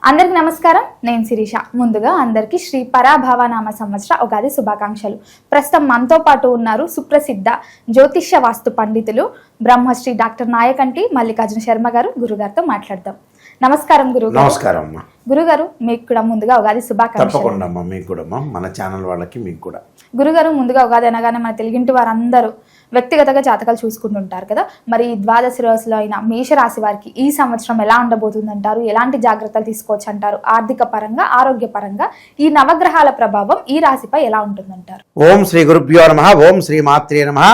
అందరికీ నమస్కారం. నేను శిరీష. ముందుగా అందరికీ శ్రీ పరాభవనామ సంవత్సర ఉగాది శుభాకాంక్షలు. ప్రస్తుతం మనతో పాటు ఉన్నారు సుప్రసిద్ధ జ్యోతిష్య వాస్తు పండితులు బ్రహ్మశ్రీ డాక్టర్ నాయకంటి మల్లికార్జున శర్మ గారు. గురుగారితో మాట్లాడదాం. నమస్కారం గురుగారు. నమస్కారం గురుగారు, మీకు కూడా ముందుగా ఉగాది శుభాకాంక్షలు. తప్పకుండా మీకు కూడా మన ఛానల్ వాళ్ళకి మీకు కూడా. గురుగారు, ముందుగా ఉగాది అనగానే మన తెలుగింటి వారందరూ వ్యక్తిగతంగా జాతకాలు చూసుకుంటుంటారు కదా. మరి ద్వాదశ రాశిలో అయిన మేషరాశి వారికి ఈ సంవత్సరం ఎలా ఉండబోతుందంటారు? ఎలాంటి జాగ్రత్తలు తీసుకోవచ్చు అంటారు? ఆర్థిక పరంగా, ఆరోగ్య పరంగా ఈ నవగ్రహాల ప్రభావం ఈ రాశిపై ఎలా ఉంటుందంటారు? ఓం శ్రీ గురుభ్యో నమః. ఓం శ్రీ మాత్రే నమః.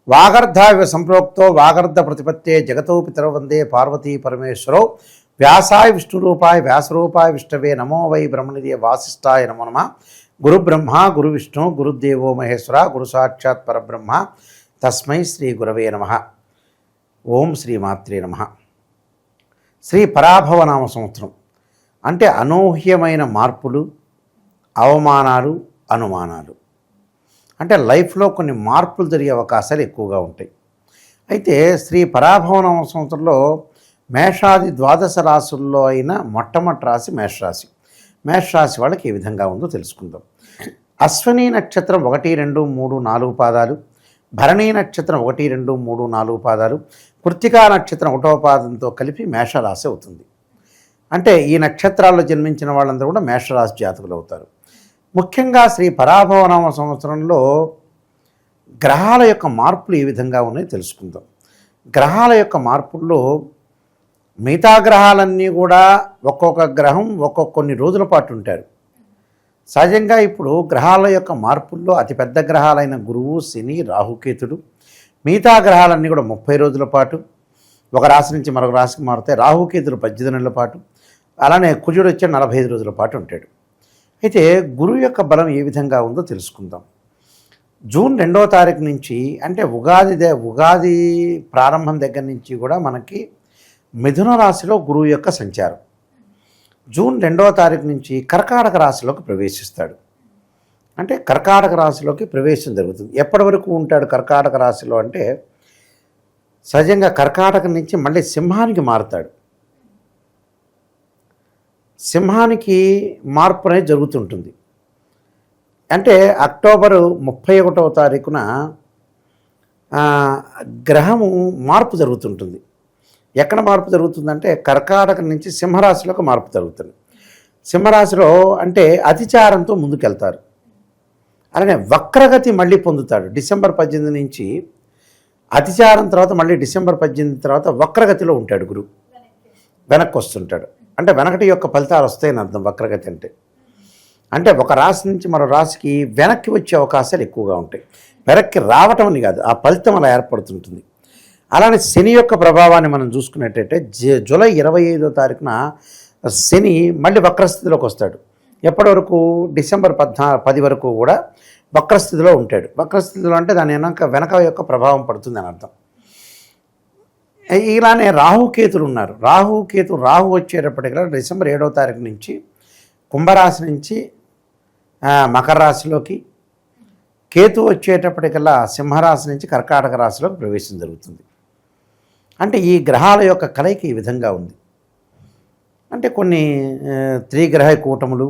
వాగర్ధావివ సంప్రోక్తో వాగర్ధ ప్రతిపత్తే జగతో పితరౌ వందే పార్వతీ పరమేశ్వరౌ. వ్యాసాయ విష్ణురూపాయ వ్యాసరూపాయ విష్ణవే నమో వై బ్రహ్మనిధియ వాసిష్ఠాయ నమో నమః. గురు బ్రహ్మ గురు విష్ణు గురుదేవో మహేశ్వర గురు సాక్షాత్ పరబ్రహ్మ తస్మై శ్రీ గురవే నమః. ఓం శ్రీ మాత్రే నమః. శ్రీ పరాభవనామ సంవత్సరం అంటే అనూహ్యమైన మార్పులు, అవమానాలు, అనుమానాలు. అంటే లైఫ్లో కొన్ని మార్పులు జరిగే అవకాశాలు ఎక్కువగా ఉంటాయి. అయితే శ్రీ పరాభవనామ సంవత్సరంలో మేషాది ద్వాదశ రాశుల్లో అయిన మొట్టమొదటి రాశి మేషరాశి. మేషరాశి వాళ్ళకి ఏ విధంగా ఉందో తెలుసుకుందాం. అశ్విని నక్షత్రం 1, 2, 3, 4 పాదాలు, భరణీ నక్షత్రం 1, 2, 3, 4 పాదాలు, కృత్తికా నక్షత్రం 1వ పాదంతో కలిపి మేషరాశి అవుతుంది. అంటే ఈ నక్షత్రాల్లో జన్మించిన వాళ్ళందరూ కూడా మేషరాశి జాతకులు అవుతారు. ముఖ్యంగా శ్రీ పరాభవనామ సంవత్సరంలో గ్రహాల యొక్క మార్పులు ఏ విధంగా ఉన్నాయో తెలుసుకుందాం. గ్రహాల యొక్క మార్పుల్లో మిగతా గ్రహాలన్నీ కూడా ఒక్కొక్క గ్రహం కొన్ని రోజుల పాటు ఉంటారు. సహజంగా ఇప్పుడు గ్రహాల యొక్క మార్పుల్లో అతిపెద్ద గ్రహాలైన గురువు, శని, రాహుకేతుడు, మిగతా గ్రహాలన్నీ కూడా 30 రోజుల పాటు ఒక రాశి నుంచి మరొక రాశికి మారుతాయి. రాహుకేతుడు 18 నెలల పాటు, అలానే కుజుడు వచ్చే 45 రోజుల పాటు ఉంటాడు. అయితే గురువు యొక్క బలం ఏ విధంగా ఉందో తెలుసుకుందాం. జూన్ 2వ తారీఖు నుంచి అంటే ఉగాది ప్రారంభం దగ్గర నుంచి కూడా మనకి మిథున రాశిలో గురువు యొక్క సంచారం. జూన్ 2వ తారీఖు నుంచి కర్కాటక రాశిలోకి ప్రవేశిస్తాడు. అంటే కర్కాటక రాశిలోకి ప్రవేశం జరుగుతుంది. ఎప్పటి వరకు ఉంటాడు కర్కాటక రాశిలో అంటే సహజంగా కర్కాటక నుంచి మళ్ళీ సింహానికి మారుతాడు. సింహానికి మార్పు అనేది జరుగుతుంటుంది. అంటే అక్టోబరు 31వ తారీఖున గ్రహము మార్పు జరుగుతుంటుంది. ఎక్కడ మార్పు జరుగుతుందంటే కర్కాటక నుంచి సింహరాశిలోకి మార్పు జరుగుతుంది. సింహరాశిలో అంటే అతిచారంతో ముందుకెళ్తారు. అలానే వక్రగతి మళ్ళీ పొందుతాడు. డిసెంబర్ 18 నుంచి అతిచారం తర్వాత మళ్ళీ డిసెంబర్ 18 తర్వాత వక్రగతిలో ఉంటాడు గురువు. వెనక్కి వస్తుంటాడు. అంటే వెనకటి యొక్క ఫలితాలు వస్తాయని అర్థం. వక్రగతి అంటే ఒక రాశి నుంచి మరో రాశికి వెనక్కి వచ్చే అవకాశాలు ఎక్కువగా ఉంటాయి. వెనక్కి రావటం అని కాదు, ఆ ఫలితం అలా ఏర్పడుతుంటుంది. అలానే శని యొక్క ప్రభావాన్ని మనం చూసుకున్నట్టయితే జూలై 25వ తారీఖున శని మళ్ళీ వక్రస్థితిలోకి వస్తాడు. ఎప్పటి వరకు? డిసెంబర్ 10 వరకు కూడా వక్రస్థితిలో ఉంటాడు. వక్రస్థితిలో అంటే దాని వెనక యొక్క ప్రభావం పడుతుంది అని అర్థం. ఇలానే రాహుకేతులు ఉన్నారు. రాహు వచ్చేటప్పటికల్లా డిసెంబర్ 7వ తారీఖు నుంచి కుంభరాశి నుంచి మకర రాశిలోకి, కేతు వచ్చేటప్పటికల్లా సింహరాశి నుంచి కర్కాటక రాశిలోకి ప్రవేశం జరుగుతుంది. అంటే ఈ గ్రహాల యొక్క కలయిక ఈ విధంగా ఉంది. అంటే కొన్ని త్రిగ్రహ కూటములు,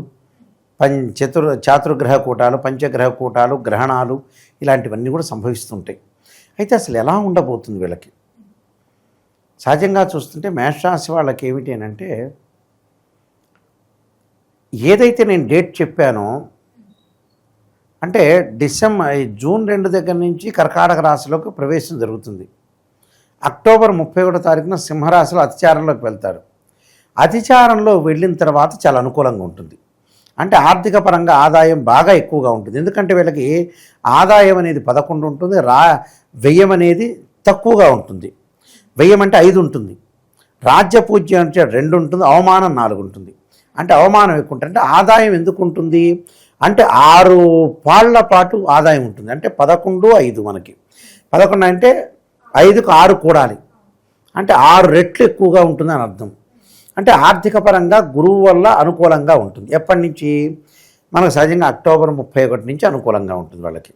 చాతుర్గ్రహ కూటాలు, పంచగ్రహ కూటాలు, గ్రహణాలు ఇలాంటివన్నీ కూడా సంభవిస్తుంటాయి. అయితే అసలు ఎలా ఉండబోతుంది వీళ్ళకి? సహజంగా చూస్తుంటే మేషరాశి వాళ్ళకి ఏమిటి అని అంటే ఏదైతే నేను డేట్ చెప్పానో అంటే జూన్ 2 దగ్గర నుంచి కర్కాటక రాశిలోకి ప్రవేశం జరుగుతుంది. అక్టోబర్ 31వ తారీఖున సింహరాశిలో అతిచారంలోకి వెళ్తాడు. అతిచారంలో వెళ్ళిన తర్వాత చాలా అనుకూలంగా ఉంటుంది. అంటే ఆర్థిక పరంగా ఆదాయం బాగా ఎక్కువగా ఉంటుంది. ఎందుకంటే వీళ్ళకి ఆదాయం అనేది 11 ఉంటుంది, వ్యయం అనేది తక్కువగా ఉంటుంది. వ్యయం అంటే 5 ఉంటుంది, రాజ్యపూజ్యం అంటే 2 ఉంటుంది, అవమానం 4 ఉంటుంది. అంటే అవమానం ఎక్కువ ఉంటుంది. అంటే ఆదాయం ఎందుకు ఉంటుంది అంటే 6 పాళ్ల పాటు ఆదాయం ఉంటుంది. అంటే 11, 5 మనకి 11 అంటే 5కు 6 కూడాలి. అంటే 6 రెట్లు ఎక్కువగా ఉంటుంది అని అర్థం. అంటే ఆర్థిక పరంగా గురువు వల్ల అనుకూలంగా ఉంటుంది. ఎప్పటి నుంచి? మనకు సహజంగా అక్టోబర్ 31 నుంచి అనుకూలంగా ఉంటుంది. వాళ్ళకి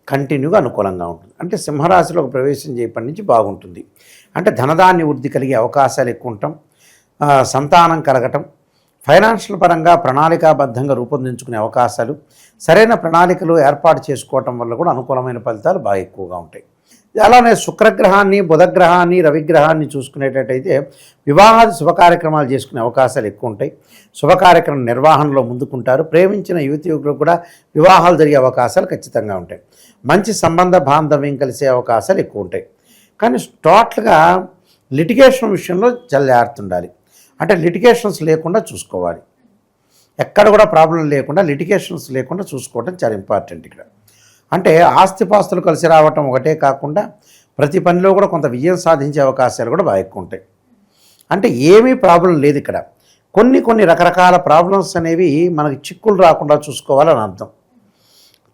కంటిన్యూగా అనుకూలంగా ఉంటుంది. అంటే సింహరాశిలోకి ప్రవేశం చేయప్పటి నుంచి బాగుంటుంది. అంటే ధనధాన్య వృద్ధి కలిగే అవకాశాలు ఎక్కువ ఉండటం, సంతానం కలగటం, ఫైనాన్షియల్ పరంగా ప్రణాళికాబద్ధంగా రూపొందించుకునే అవకాశాలు, సరైన ప్రణాళికలు ఏర్పాటు చేసుకోవటం వల్ల కూడా అనుకూలమైన ఫలితాలు బాగా ఎక్కువగా ఉంటాయి. అలానే శుక్రగ్రహాన్ని, బుధగ్రహాన్ని, రవిగ్రహాన్ని చూసుకునేటట్టయితే వివాహాది శుభకార్యక్రమాలు చేసుకునే అవకాశాలు ఎక్కువ ఉంటాయి. శుభకార్యక్రమం నిర్వహణలో ముందుకుంటారు. ప్రేమించిన యువకులకు కూడా వివాహాలు జరిగే అవకాశాలు ఖచ్చితంగా ఉంటాయి. మంచి సంబంధ బాంధవ్యం కలిసే అవకాశాలు ఎక్కువ ఉంటాయి. కానీ టోటల్గా లిటిగేషన్ విషయంలో చాలా జాగ్రత్త ఉండాలి. అంటే లిటిగేషన్స్ లేకుండా చూసుకోవాలి. ఎక్కడ కూడా ప్రాబ్లం లేకుండా, లిటిగేషన్స్ లేకుండా చూసుకోవడం చాలా ఇంపార్టెంట్ ఇక్కడ. అంటే ఆస్తిపాస్తులు కలిసి రావటం ఒకటే కాకుండా ప్రతి పనిలో కూడా కొంత విజయం సాధించే అవకాశాలు కూడా బాగా ఎక్కువ ఉంటాయి. అంటే ఏమీ ప్రాబ్లం లేదు ఇక్కడ. కొన్ని రకరకాల ప్రాబ్లమ్స్ అనేవి మనకి చిక్కులు రాకుండా చూసుకోవాలని అర్థం.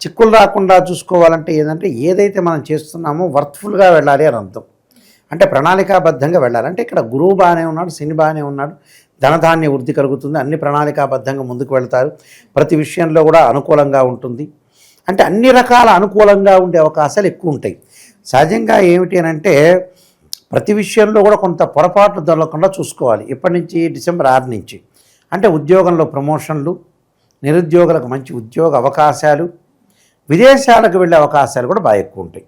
చిక్కులు రాకుండా చూసుకోవాలంటే ఏంటంటే ఏదైతే మనం చేస్తున్నామో వర్త్ఫుల్గా వెళ్ళాలి అని అర్థం. అంటే ప్రణాళికాబద్ధంగా వెళ్ళాలి. అంటే ఇక్కడ గురువు బాగానే ఉన్నాడు, శని బాగానే ఉన్నాడు, ధనధాన్య వృద్ధి కలుగుతుంది, అన్ని ప్రణాళికాబద్ధంగా ముందుకు వెళ్తారు, ప్రతి విషయంలో కూడా అనుకూలంగా ఉంటుంది. అంటే అన్ని రకాల అనుకూలంగా ఉండే అవకాశాలు ఎక్కువ ఉంటాయి. సహజంగా ఏమిటి అని అంటే ప్రతి విషయంలో కూడా కొంత పొరపాట్లు దొరకకుండా చూసుకోవాలి. ఇప్పటి నుంచి డిసెంబర్ 6 నుంచి అంటే ఉద్యోగంలో ప్రమోషన్లు, నిరుద్యోగులకు మంచి ఉద్యోగ అవకాశాలు, విదేశాలకు వెళ్ళే అవకాశాలు కూడా బాగా ఎక్కువ ఉంటాయి.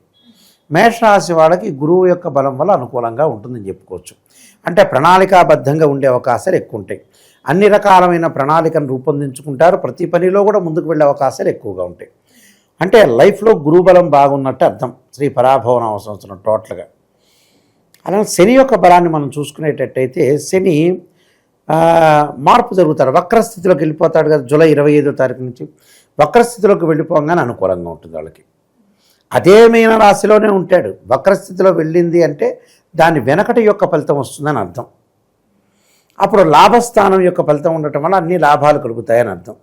మేషరాశి వాళ్ళకి గురువు యొక్క బలం వల్ల అనుకూలంగా ఉంటుందని చెప్పుకోవచ్చు. అంటే ప్రణాళికాబద్ధంగా ఉండే అవకాశాలు ఎక్కువ ఉంటాయి. అన్ని రకాలమైన ప్రణాళికను రూపొందించుకుంటారు. ప్రతి పనిలో కూడా ముందుకు వెళ్ళే అవకాశాలు ఎక్కువగా ఉంటాయి. అంటే లైఫ్లో గురుబలం బాగున్నట్టు అర్థం. శ్రీ పరాభవనామ సంవత్సరం టోటల్గా. అలాగే శని యొక్క బలాన్ని మనం చూసుకునేటట్టయితే శని మార్పు జరుగుతాడు, వక్రస్థితిలోకి వెళ్ళిపోతాడు కదా. జూలై 25వ తారీఖు నుంచి వక్రస్థితిలోకి వెళ్ళిపోగానే అనుకూలంగా ఉంటుంది వాళ్ళకి. అదే మీన రాశిలోనే ఉంటాడు. వక్రస్థితిలో వెళ్ళింది అంటే దాని వెనకటి యొక్క ఫలితం వస్తుందని అర్థం. అప్పుడు లాభస్థానం యొక్క ఫలితం ఉండటం వల్ల అన్ని లాభాలు కలుగుతాయని అర్థం.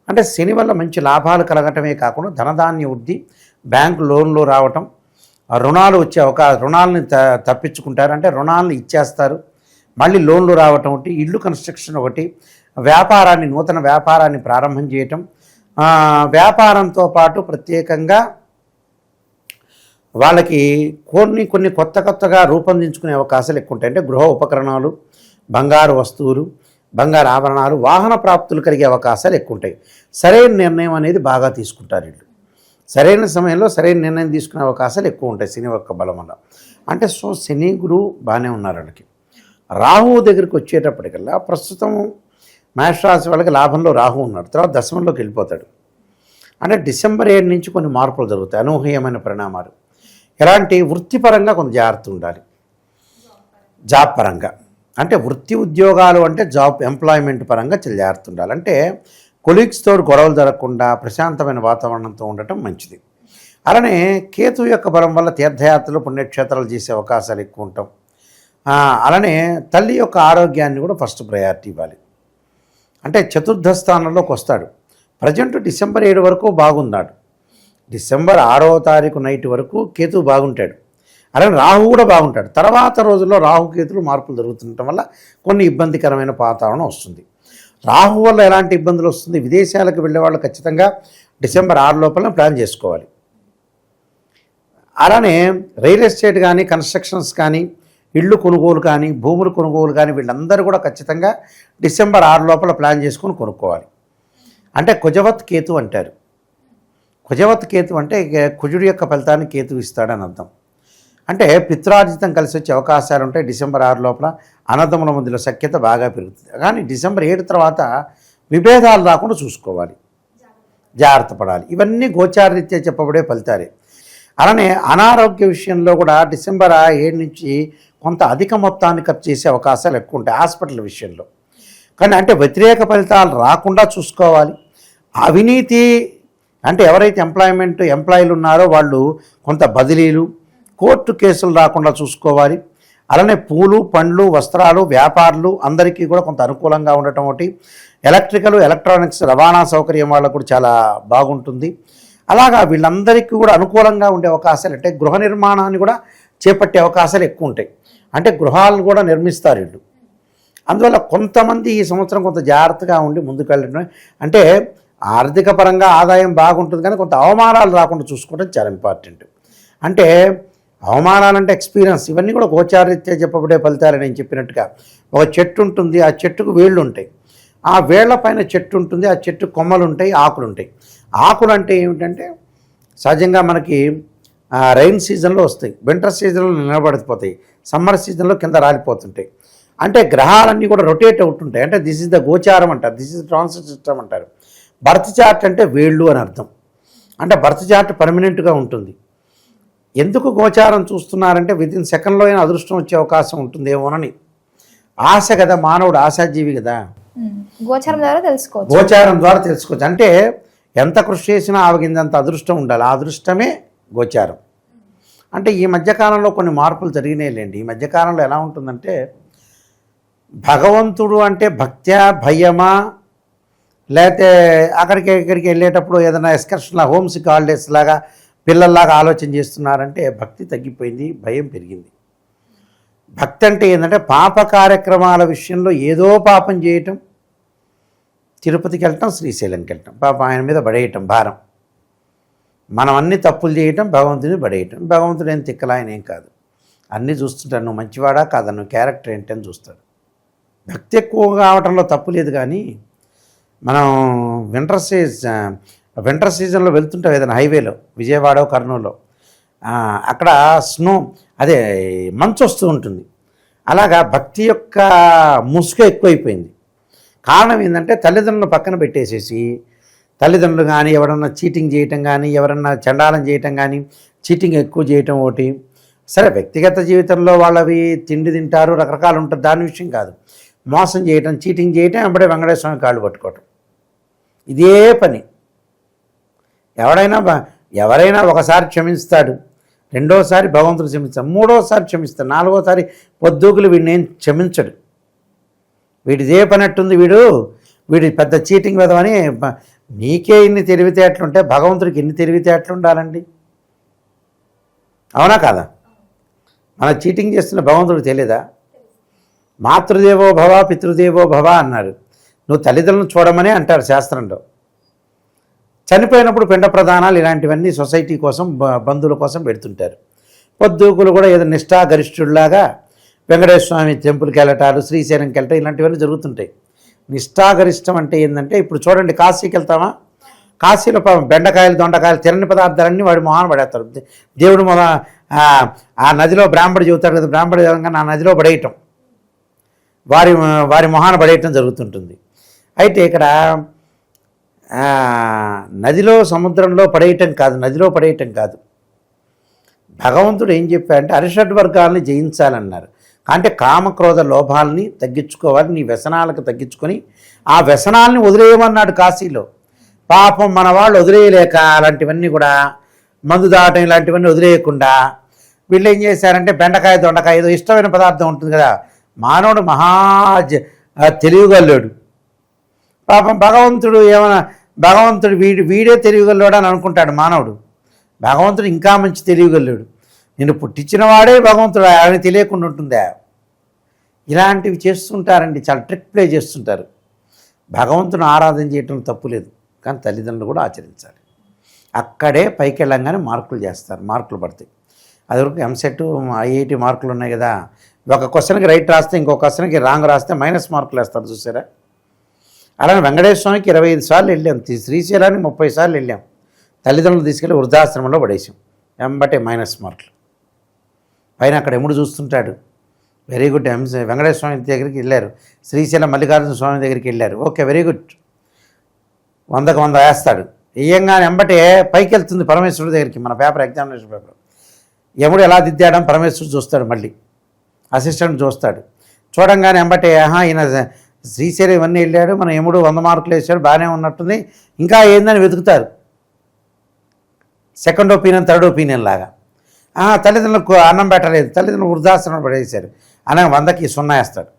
అంటే శని వల్ల మంచి లాభాలు కలగటమే కాకుండా ధనధాన్య వృద్ధి, బ్యాంకు లోన్లు రావటం, రుణాలు వచ్చే రుణాలని తప్పించుకుంటారు. అంటే రుణాలను ఇచ్చేస్తారు, మళ్ళీ లోన్లు రావటం ఒకటి, ఇల్లు కన్స్ట్రక్షన్ ఒకటి, వ్యాపారాన్ని, నూతన వ్యాపారాన్ని ప్రారంభం చేయటం, వ్యాపారంతో పాటు ప్రత్యేకంగా వాళ్ళకి కొన్ని కొత్తగా రూపొందించుకునే అవకాశాలు ఎక్కువ ఉంటాయి. అంటే గృహ ఉపకరణాలు, బంగారు వస్తువులు, బంగారు ఆభరణాలు, వాహన ప్రాప్తులు కలిగే అవకాశాలు ఎక్కువ ఉంటాయి. సరైన నిర్ణయం అనేది బాగా తీసుకుంటారు వీళ్ళు. సరైన సమయంలో సరైన నిర్ణయం తీసుకునే అవకాశాలు ఎక్కువ ఉంటాయి శని యొక్క బలం వల్ల. అంటే శని గురువు బాగానే ఉన్నారు వాళ్ళకి. రాహువు దగ్గరికి వచ్చేటప్పటికల్లా ప్రస్తుతం మేషరాశి వాళ్ళకి లాభంలో రాహువు ఉన్నాడు, తర్వాత దశమంలోకి వెళ్ళిపోతాడు. అంటే డిసెంబర్ 7 నుంచి కొన్ని మార్పులు జరుగుతాయి, అనూహ్యమైన పరిణామాలు. ఎలాంటి వృత్తిపరంగా కొంత జాగ్రత్త ఉండాలి. జాబ్ పరంగా అంటే వృత్తి ఉద్యోగాలు అంటే జాబ్ ఎంప్లాయ్మెంట్ పరంగా చాలా జాగ్రత్త ఉండాలి. అంటే కొలీగ్స్తో గొడవలు జరగకుండా ప్రశాంతమైన వాతావరణంతో ఉండటం మంచిది. అలానే కేతు యొక్క బలం వల్ల తీర్థయాత్రలు, పుణ్యక్షేత్రాలు చేసే అవకాశాలు ఎక్కువ ఉంటాం. అలానే తల్లి యొక్క ఆరోగ్యాన్ని కూడా ఫస్ట్ ప్రయారిటీ ఇవ్వాలి. అంటే చతుర్థ స్థానంలోకి వస్తాడు. ప్రజెంట్ డిసెంబర్ 7 వరకు బాగున్నాడు. డిసెంబర్ 6వ తారీఖు నైట్ వరకు కేతు బాగుంటాడు. అలాగే రాహు కూడా బాగుంటాడు. తర్వాత రోజుల్లో రాహుకేతులు మార్పులు జరుగుతుండటం వల్ల కొన్ని ఇబ్బందికరమైన వాతావరణం వస్తుంది. రాహు వల్ల ఎలాంటి ఇబ్బందులు వస్తుంది? విదేశాలకు వెళ్ళే వాళ్ళు ఖచ్చితంగా డిసెంబర్ 6 లోపల ప్లాన్ చేసుకోవాలి. అలానే రియల్ ఎస్టేట్ కానీ, కన్స్ట్రక్షన్స్ కానీ, ఇళ్ళు కొనుగోలు కానీ, భూములు కొనుగోలు కానీ వీళ్ళందరూ కూడా ఖచ్చితంగా డిసెంబర్ 6 లోపల ప్లాన్ చేసుకొని కొనుక్కోవాలి. అంటే కుజవత్ కేతు అంటారు. కుజవత్ కేతు అంటే కుజుడి యొక్క ఫలితాన్ని కేతు ఇస్తాడని అర్థం. అంటే పిత్రార్జితం కలిసి వచ్చే అవకాశాలు ఉంటాయి. డిసెంబర్ 6 లోపల అన్నదమ్ముల మధ్యలో సఖ్యత బాగా పెరుగుతుంది. కానీ డిసెంబర్ 7 తర్వాత విభేదాలు రాకుండా చూసుకోవాలి, జాగ్రత్త పడాలి. ఇవన్నీ గోచారరీత్యా చెప్పబడే ఫలితాలే. అలానే అనారోగ్య విషయంలో కూడా డిసెంబర్ 7 నుంచి కొంత అధిక మొత్తాన్ని ఖర్చు చేసే అవకాశాలు ఎక్కువ ఉంటాయి హాస్పిటల్ విషయంలో. కానీ అంటే వ్యతిరేక ఫలితాలు రాకుండా చూసుకోవాలి. అవినీతి అంటే ఎవరైతే ఎంప్లాయీలు ఉన్నారో వాళ్ళు కొంత బదిలీలు, కోర్టు కేసులు రాకుండా చూసుకోవాలి. అలానే పూలు, పండ్లు, వస్త్రాలు, వ్యాపారులు అందరికీ కూడా కొంత అనుకూలంగా ఉండటం ఒకటి. ఎలక్ట్రానిక్స్ రవాణా సౌకర్యం వాళ్ళకు కూడా చాలా బాగుంటుంది. అలాగా వీళ్ళందరికీ కూడా అనుకూలంగా ఉండే అవకాశాలు అంటే గృహ నిర్మాణాన్ని కూడా చేపట్టే అవకాశాలు ఎక్కువ ఉంటాయి. అంటే గృహాలు కూడా నిర్మిస్తారు వీళ్ళు. అందువల్ల కొంతమంది ఈ సంవత్సరం కొంత జాగ్రత్తగా ఉండి ముందుకు వెళ్ళడం, అంటే ఆర్థిక పరంగా ఆదాయం బాగుంటుంది కానీ కొంత అవమానాలు రాకుండా చూసుకోవడం చాలా ఇంపార్టెంట్. అంటే అవమానాలంటే ఎక్స్పీరియన్స్, ఇవన్నీ కూడా గోచారరీత్యా చెప్పబడే ఫలితాలు. నేను చెప్పినట్టుగా ఒక చెట్టు ఉంటుంది, ఆ చెట్టుకు వేళ్ళు ఉంటాయి. ఆ వేళ్ల పైన చెట్టు ఉంటుంది, ఆ చెట్టు కొమ్మలు ఉంటాయి, ఆకులు ఉంటాయి. ఆకులు అంటే ఏమిటంటే సహజంగా మనకి రైన్ సీజన్లో వస్తాయి, వింటర్ సీజన్లో నిలబడిపోతాయి, సమ్మర్ సీజన్లో కింద రాలిపోతుంటాయి. అంటే గ్రహాలన్నీ కూడా రొటేట్ అవుతుంటాయి. అంటే దిస్ ఇస్ ద గోచారం అంటారు, దిస్ ఇస్ ట్రాన్సిట్ సిస్టమ్ అంటారు. బర్త్ చార్ట్ అంటే వేళ్ళు అని అర్థం. అంటే బర్త్ చార్ట్ పర్మనెంట్గా ఉంటుంది. ఎందుకు గోచారం చూస్తున్నారంటే వితిన్ సెకండ్లో అయినా అదృష్టం వచ్చే అవకాశం ఉంటుందేమోనని ఆశ కదా, మానవుడు ఆశాజీవి కదా. గోచారం ద్వారా తెలుసుకోవచ్చు. గోచారం ద్వారా తెలుసుకోవచ్చు. అంటే ఎంత కృషి చేసినా ఆవగిందంత అదృష్టం ఉండాలి, ఆ అదృష్టమే గోచారం. అంటే ఈ మధ్యకాలంలో కొన్ని మార్పులు జరిగినాయిలేండి. ఈ మధ్యకాలంలో ఎలా ఉంటుందంటే భగవంతుడు అంటే భక్త్యా భయమా, లేకపోతే ఇక్కడికి వెళ్ళేటప్పుడు ఏదైనా ఎక్స్కర్షన్ హోమ్సిక్ హాలిడేస్ లాగా పిల్లల్లాగా ఆలోచన చేస్తున్నారంటే భక్తి తగ్గిపోయింది, భయం పెరిగింది. భక్తి అంటే ఏంటంటే పాప కార్యక్రమాల విషయంలో ఏదో పాపం చేయటం, తిరుపతికి వెళ్ళటం, శ్రీశైలంకి వెళ్ళటం, పాపం ఆయన మీద పడేయటం భారం. మనం అన్ని తప్పులు చేయటం, భగవంతుని పడేయటం. భగవంతుడు ఏం తిక్కలా, ఆయన ఏం కాదు, అన్నీ చూస్తుంటాడు. నువ్వు మంచివాడా కాదా, నువ్వు క్యారెక్టర్ ఏంటని చూస్తాడు. భక్తి ఎక్కువ కావటంలో తప్పు లేదు. కానీ మనం వింటర్ సీజన్లో వెళ్తుంటాం ఏదైనా హైవేలో, విజయవాడ కర్నూలులో, అక్కడ స్నో అదే మంచు వస్తూ ఉంటుంది. అలాగా భక్తి యొక్క ముసుగు ఎక్కువైపోయింది. కారణం ఏంటంటే తల్లిదండ్రులను పక్కన పెట్టేసేసి, తల్లిదండ్రులు కానీ ఎవరన్నా చీటింగ్ చేయటం కానీ, ఎవరన్నా చండాలం చేయటం కానీ, చీటింగ్ ఎక్కువ చేయటం ఒకటి. సరే వ్యక్తిగత జీవితంలో వాళ్ళవి తిండి తింటారు, రకరకాలు ఉంటుంది, దాని విషయం కాదు. మోసం చేయటం, చీటింగ్ చేయటం, వెంబడే వెంకటేశ్వర స్వామి కాళ్ళు పట్టుకోవటం, ఇదే పని. ఎవరైనా ఒకసారి క్షమిస్తాడు, రెండోసారి భగవంతుడు క్షమిస్తాడు, మూడోసారి క్షమిస్తాడు, నాలుగోసారి పొద్దుగులు వీడిని క్షమించడు. వీడిదే పని అట్టుంది, వీడి పెద్ద చీటింగ్ వెదవని. నీకే ఇన్ని తెలివితేటలుంటే భగవంతుడికి ఎన్ని తెలివితేటలు ఉండాలండి, అవునా కాదా? మన చీటింగ్ చేస్తున్న భగవంతుడికి తెలియదా? మాతృదేవో భవ పితృదేవో భవ అన్నాడు. నువ్వు తల్లిదండ్రులను చూడమని అంటారు శాస్త్రంలో. చనిపోయినప్పుడు పిండ ప్రదానాలు ఇలాంటివన్నీ సొసైటీ కోసం, బంధువుల కోసం పెడుతుంటారు. పొద్దుకులు కూడా ఏదో నిష్ఠాగరిష్ఠుడిలాగా వెంకటేశ్వర స్వామి టెంపుల్కి వెళ్ళటాలు, శ్రీశైలంకి వెళ్ళటం, ఇలాంటివన్నీ జరుగుతుంటాయి. నిష్ఠాగరిష్టం అంటే ఏంటంటే ఇప్పుడు చూడండి, కాశీకి వెళ్తామా, కాశీలో బెండకాయలు దొండకాయలు తినని పదార్థాలన్నీ వాడి మొహాన పడేస్తారు. దేవుడు ఆ నదిలో బ్రాహ్మడు చెబుతాడు కదా, బ్రాహ్మడు ఆ నదిలో పడేయటం, వారి మొహాన పడేయటం జరుగుతుంటుంది. అయితే ఇక్కడ నదిలో సముద్రంలో పడేయటం కాదు, నదిలో పడేయటం కాదు. భగవంతుడు ఏం చెప్పాడంటే అరిషడ్ వర్గాలని జయించాలన్నారు. అంటే కామక్రోధ లోభాలని తగ్గించుకోవాలి, నీ వ్యసనాలకు తగ్గించుకొని ఆ వ్యసనాలని వదిలేయమన్నాడు కాశీలో. పాపం మన వాళ్ళు వదిలేయలేక అలాంటివన్నీ కూడా మందు దాటం ఇలాంటివన్నీ వదిలేయకుండా వీళ్ళు ఏం చేశారంటే బెండకాయ దొండకాయ ఏదో ఇష్టమైన పదార్థం ఉంటుంది కదా. మానవుడు తెలివిగల్లోడు. పాపం భగవంతుడు వీడే తెలివిగల్లోడు అని అనుకుంటాడు మానవుడు. భగవంతుడు ఇంకా మంచి తెలివిగల్లోడు. నేను పుట్టించిన వాడే భగవంతుడు, ఆయన తెలియకుండా ఉంటుందా? ఇలాంటివి చేస్తుంటారండి, చాలా ట్రిక్ ప్లే చేస్తుంటారు. భగవంతుని ఆరాధన చేయటం తప్పులేదు, కానీ తల్లిదండ్రులు కూడా ఆచరించాలి. అక్కడే పైకి వెళ్ళంగానే మార్కులు చేస్తారు, మార్కులు పడతాయి. అదివరకు ఎంసెట్ ఐఐటి మార్కులు ఉన్నాయి కదా, ఒక క్వశ్చన్కి రైట్ రాస్తే ఇంకో క్వశ్చన్కి రాంగ్ రాస్తే మైనస్ మార్కులు వేస్తారు చూసారా. అలానే వెంకటేశ్వర స్వామికి 25 సార్లు వెళ్ళాం, శ్రీశైలానికి 30 సార్లు వెళ్ళాం. తల్లిదండ్రులు తీసుకెళ్ళి వృద్ధాశ్రమంలో పడేసాం, ఎంబటే మైనస్ మార్కులు. పైన అక్కడ ఎముడు చూస్తుంటాడు, వెరీ గుడ్. వెంకటేశ్వర స్వామి దగ్గరికి వెళ్ళారు, శ్రీశైలం మల్లికార్జున స్వామి దగ్గరికి వెళ్ళారు, ఓకే వెరీ గుడ్, 100కి 100 వేస్తాడు. వేయంగానే ఎంబటే పైకి వెళ్తుంది పరమేశ్వరుడి దగ్గరికి, మన పేపర్ ఎగ్జామినేషన్ పేపర్. యముడు ఎలా దిద్దాడని పరమేశ్వరుడు చూస్తాడు, మళ్ళీ అసిస్టెంట్ చూస్తాడు. చూడంగానే ఎంబటే ఈయన శ్రీశైలం ఇవన్నీ వెళ్ళాడు, మన యముడు 100 మార్కులు వేసాడు, బాగానే ఉన్నట్టుంది, ఇంకా ఏందని వెతుకుతారు. సెకండ్ ఒపీనియన్, థర్డ్ ఒపీనియన్ లాగా. తల్లిదండ్రులకు అన్నం పెట్టలేదు, తల్లిదండ్రులు వృద్ధాశ్రమం పడేశారు అనగా 100కి 0 వేస్తాడు.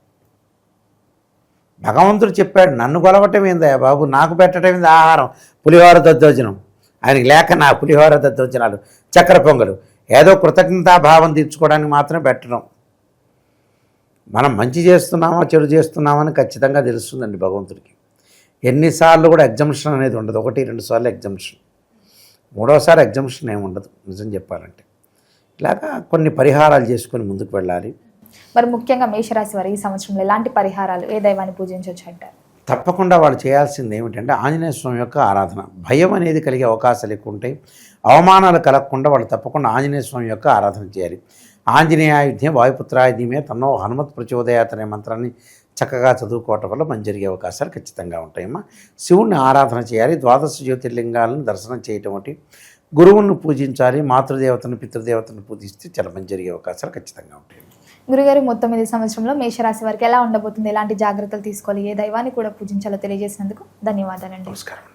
భగవంతుడు చెప్పాడు, నన్ను కొలవటం ఏందా బాబు, నాకు పెట్టడం ఏంది ఆహారం, పులిహోర దద్దోజనం. ఆయనకి లేక నా పులిహోర దద్దోజనాలు, చక్కెర పొంగలు ఏదో కృతజ్ఞతాభావం తీర్చుకోవడానికి మాత్రమే పెట్టడం. మనం మంచి చేస్తున్నామా చెడు చేస్తున్నామని ఖచ్చితంగా తెలుస్తుందండి భగవంతుడికి. ఎన్నిసార్లు కూడా ఎగ్జామ్షన్ అనేది ఉండదు, 1-2 సార్లు ఎగ్జామ్షన్, 3వ సారి ఎగ్జామ్షన్ ఏమి ఉండదు నిజం చెప్పాలంటే. ఇలాగా కొన్ని పరిహారాలు చేసుకొని ముందుకు వెళ్ళాలి. మరి ముఖ్యంగా మేషరాశి వారు ఈ సంవత్సరంలో ఎలాంటి పరిహారాలు, ఏ దైవాన్ని పూజించవచ్చు అంటారు? తప్పకుండా వాళ్ళు చేయాల్సింది ఏమిటంటే ఆంజనేయ స్వామి యొక్క ఆరాధన. భయం అనేది కలిగే అవకాశాలు ఎక్కువ ఉంటాయి. అవమానాలు కలగకుండా వాళ్ళు తప్పకుండా ఆంజనేయ స్వామి యొక్క ఆరాధన చేయాలి. ఆంజనేయాయుధ్యం వాయుపుత్రాయుధ్యమే తన్నో హనుమత్ ప్రచోదయాత్ అనే మంత్రాన్ని చక్కగా చదువుకోవటం వల్ల మంచి జరిగే అవకాశాలు ఖచ్చితంగా ఉంటాయమ్మా. శివుణ్ణి ఆరాధన చేయాలి. ద్వాదశ జ్యోతిర్లింగాలను దర్శనం చేయటం ఒకటి, గురువులను పూజించాలి. మాతృదేవతను పితృదేవతను పూజిస్తే చాలా మంచి జరిగే అవకాశాలు ఖచ్చితంగా ఉంటాయి. గురుగారు, మొత్తం ఈ సంవత్సరంలో మేషరాశి వారికి ఎలా ఉండబోతుంది, ఎలాంటి జాగ్రత్తలు తీసుకోవాలి, ఏ దైవాన్ని కూడా పూజించాలో తెలియజేసినందుకు ధన్యవాదాలండి. నమస్కారం.